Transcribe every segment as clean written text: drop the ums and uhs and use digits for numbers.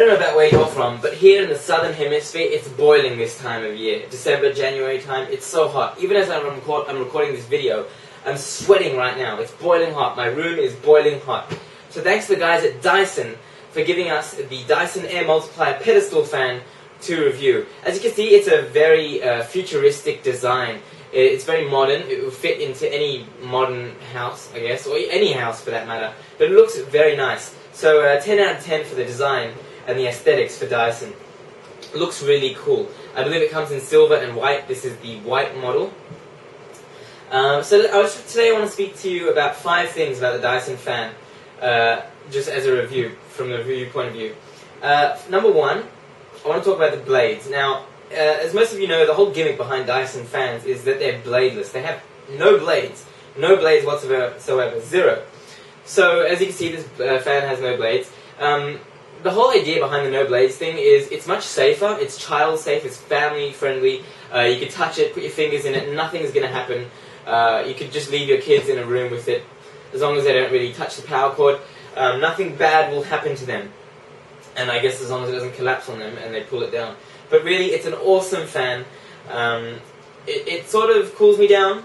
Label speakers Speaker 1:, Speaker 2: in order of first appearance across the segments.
Speaker 1: don't know about where you're from, but here in the southern hemisphere, it's boiling this time of year. December, January time, it's so hot. Even as I'm recording this video, I'm sweating right now. It's boiling hot. My room is boiling hot. So thanks to the guys at Dyson for giving us the Dyson Air Multiplier Pedestal fan to review. As you can see, it's a very futuristic design. It's very modern. It will fit into any modern house, I guess, or any house for that matter. But it looks very nice. So 10 out of 10 for the design and the aesthetics for Dyson. It looks really cool. I believe it comes in silver and white. This is the white model. Today I want to speak to you about 5 things about the Dyson fan, just as a review, from the review point of view. Number 1, I want to talk about the blades. Now, as most of you know, the whole gimmick behind Dyson fans is that they're bladeless. They have no blades whatsoever, 0. So, as you can see, this fan has no blades. The whole idea behind the no blades thing is it's much safer, it's child safe, it's family friendly. You can touch it, put your fingers in it, nothing's going to happen. You could just leave your kids in a room with it, as long as they don't really touch the power cord. Nothing bad will happen to them. And I guess as long as it doesn't collapse on them and they pull it down. But really, it's an awesome fan. It sort of cools me down,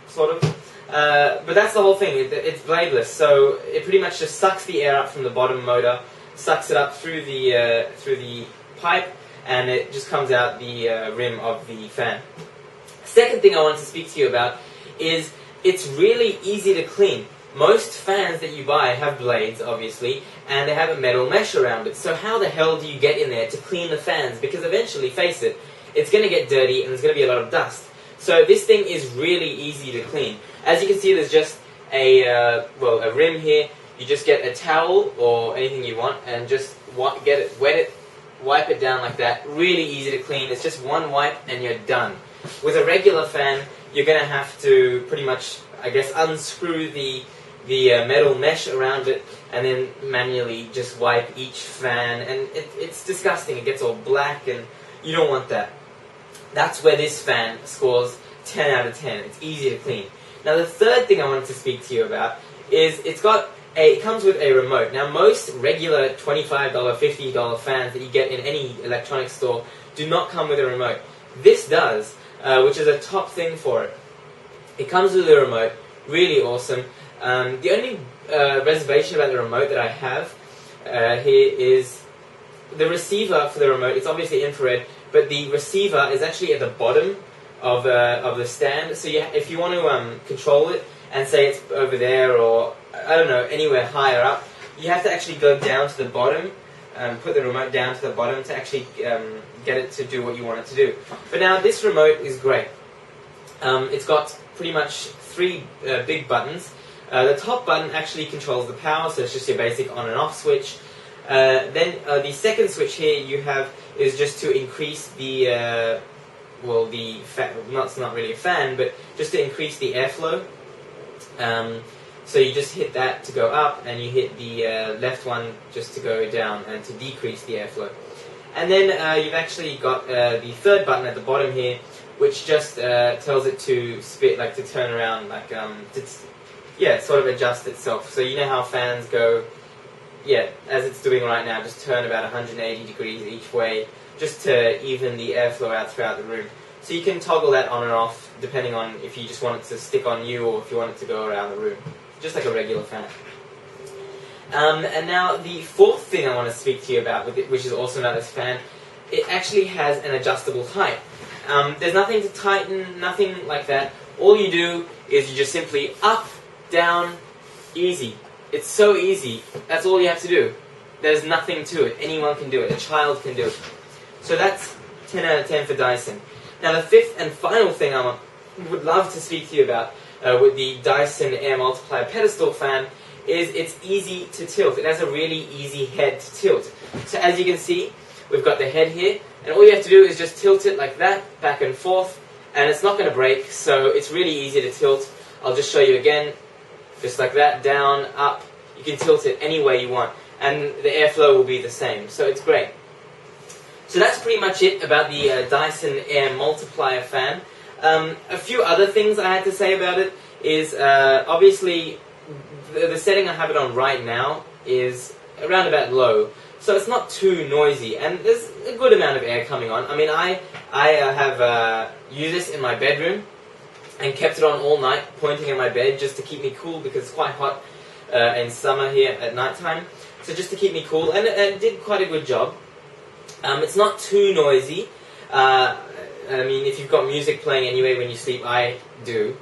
Speaker 1: sort of. But that's the whole thing. It's bladeless, so it pretty much just sucks the air up from the bottom motor, sucks it up through the pipe, and it just comes out the rim of the fan. Second thing I wanted to speak to you about is it's really easy to clean. Most fans that you buy have blades, obviously, and they have a metal mesh around it. So how the hell do you get in there to clean the fans? Because eventually, face it, it's going to get dirty and there's going to be a lot of dust. So this thing is really easy to clean. As you can see, there's just a rim here. You just get a towel or anything you want and just wet it, wipe it down like that. Really easy to clean. It's just one wipe and you're done. With a regular fan, you're going to have to pretty much, I guess, unscrew the metal mesh around it and then manually just wipe each fan, and it's disgusting. It gets all black and you don't want that. That's where this fan scores 10 out of 10. It's easy to clean. Now the third thing I wanted to speak to you about is it comes with a remote. Now most regular $25, $50 fans that you get in any electronics store do not come with a remote. This does, which is a top thing for it. It comes with a remote, really awesome. The only reservation about the remote that I have here is the receiver for the remote. It's obviously infrared, but the receiver is actually at the bottom of the stand. So if you want to control it and say it's over there or, I don't know, anywhere higher up, you have to actually go down to the bottom and put the remote down to the bottom to actually get it to do what you want it to do. But now this remote is great. It's got pretty much 3 big buttons. The top button actually controls the power, so it's just your basic on and off switch. Then the second switch here you have is just to increase the it's not really a fan, but just to increase the airflow. So you just hit that to go up, and you hit the left one just to go down and to decrease the airflow. And then you've actually got the third button at the bottom here, which just tells it to to turn around, sort of adjust itself. So you know how fans go, as it's doing right now, just turn about 180 degrees each way, just to even the airflow out throughout the room. So you can toggle that on and off, depending on if you just want it to stick on you or if you want it to go around the room, just like a regular fan. And now the fourth thing I want to speak to you about, which is awesome about this fan, it actually has an adjustable height. There's nothing to tighten, nothing like that. All you do is you just simply up, down, easy. It's so easy. That's all you have to do. There's nothing to it. Anyone can do it. A child can do it. So that's 10 out of 10 for Dyson. Now the fifth and final thing I would love to speak to you about with the Dyson Air Multiplier Pedestal fan is it's easy to tilt. It has a really easy head to tilt. So as you can see, we've got the head here, and all you have to do is just tilt it like that, back and forth, and it's not going to break, so it's really easy to tilt. I'll just show you again, just like that, down, up. You can tilt it any way you want, and the airflow will be the same, so it's great. So that's pretty much it about the Dyson Air Multiplier fan. A few other things I had to say about it is, obviously, the setting I have it on right now is around about low. so it's not too noisy, and there's a good amount of air coming on. I mean, I have used this in my bedroom and kept it on all night, pointing at my bed just to keep me cool because it's quite hot in summer here at night time. So just to keep me cool, and it did quite a good job. It's not too noisy. I mean, if you've got music playing anyway when you sleep, I do.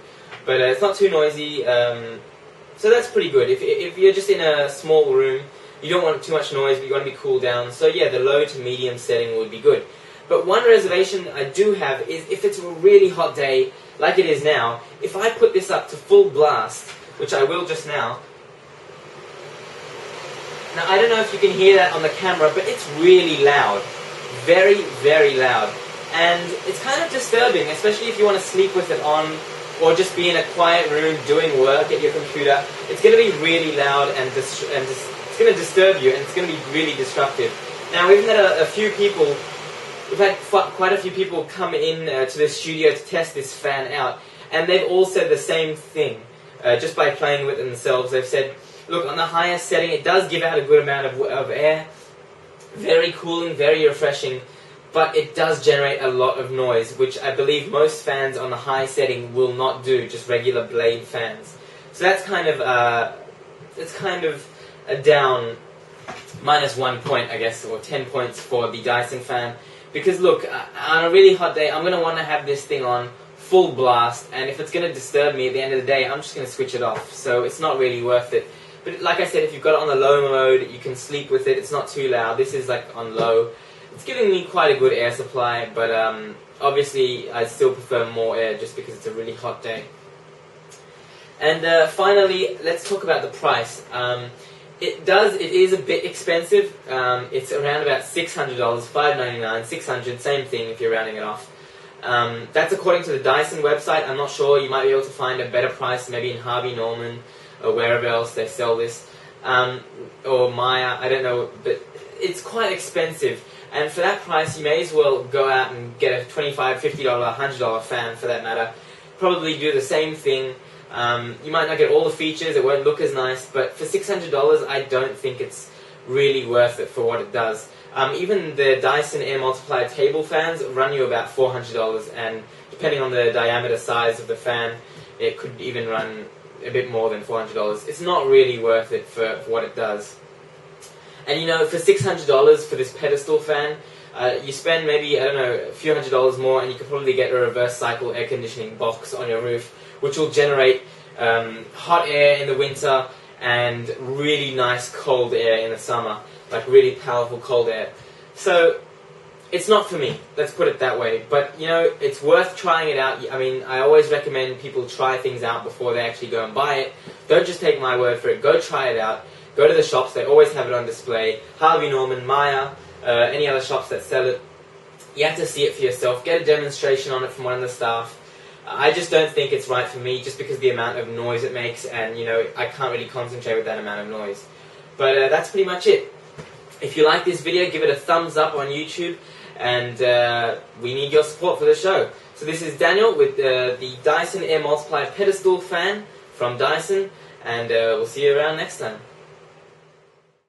Speaker 1: But it's not too noisy, so that's pretty good. If you're just in a small room, you don't want too much noise, but you want to be cooled down. So yeah, the low to medium setting would be good. But one reservation I do have is if it's a really hot day, like it is now, if I put this up to full blast, which I will just now. Now, I don't know if you can hear that on the camera, but it's really loud. Very, very loud. And it's kind of disturbing, especially if you want to sleep with it on, or just be in a quiet room doing work at your computer. It's going to be really loud, and it's going to disturb you, and it's going to be really disruptive. Now, we've had a few people, we've had quite a few people come in to the studio to test this fan out, and they've all said the same thing. Just by playing with it themselves, they've said, look, on the highest setting, it does give out a good amount of air. Very cooling, very refreshing, but it does generate a lot of noise, which I believe most fans on the high setting will not do, just regular blade fans. So that's kind of a down -1 point, I guess, or 10 points for the Dyson fan. Because look, on a really hot day, I'm going to want to have this thing on full blast, and if it's going to disturb me at the end of the day, I'm just going to switch it off. So it's not really worth it. But like I said, if you've got it on the low mode, you can sleep with it. It's not too loud. This is like on low. It's giving me quite a good air supply, but obviously I still prefer more air just because it's a really hot day. And finally, let's talk about the price. It is a bit expensive. It's around about $600, $599, $600, same thing if you're rounding it off. That's according to the Dyson website. I'm not sure. You might be able to find a better price, maybe in Harvey Norman or wherever else they sell this, or Maya. I don't know, but it's quite expensive. And for that price, you may as well go out and get a $25, $50, $100 fan for that matter. Probably do the same thing. You might not get all the features, it won't look as nice, but for $600, I don't think it's really worth it for what it does. Even the Dyson Air Multiplier table fans run you about $400, and depending on the diameter size of the fan, it could even run a bit more than $400. It's not really worth it for what it does. And you know, for $600 for this pedestal fan, you spend maybe, I don't know, a few $100s more, and you could probably get a reverse cycle air conditioning box on your roof, which will generate hot air in the winter and really nice cold air in the summer, like really powerful cold air. So it's not for me, let's put it that way. But you know, it's worth trying it out. I mean, I always recommend people try things out before they actually go and buy it. Don't just take my word for it, go try it out. Go to the shops, they always have it on display. Harvey Norman, Maya, any other shops that sell it. You have to see it for yourself, get a demonstration on it from one of the staff. I just don't think it's right for me, just because of the amount of noise it makes, and you know, I can't really concentrate with that amount of noise. But that's pretty much it. If you like this video, give it a thumbs up on YouTube, and we need your support for the show. So this is Daniel with the Dyson Air Multiplier Pedestal fan from Dyson, and we'll see you around next time.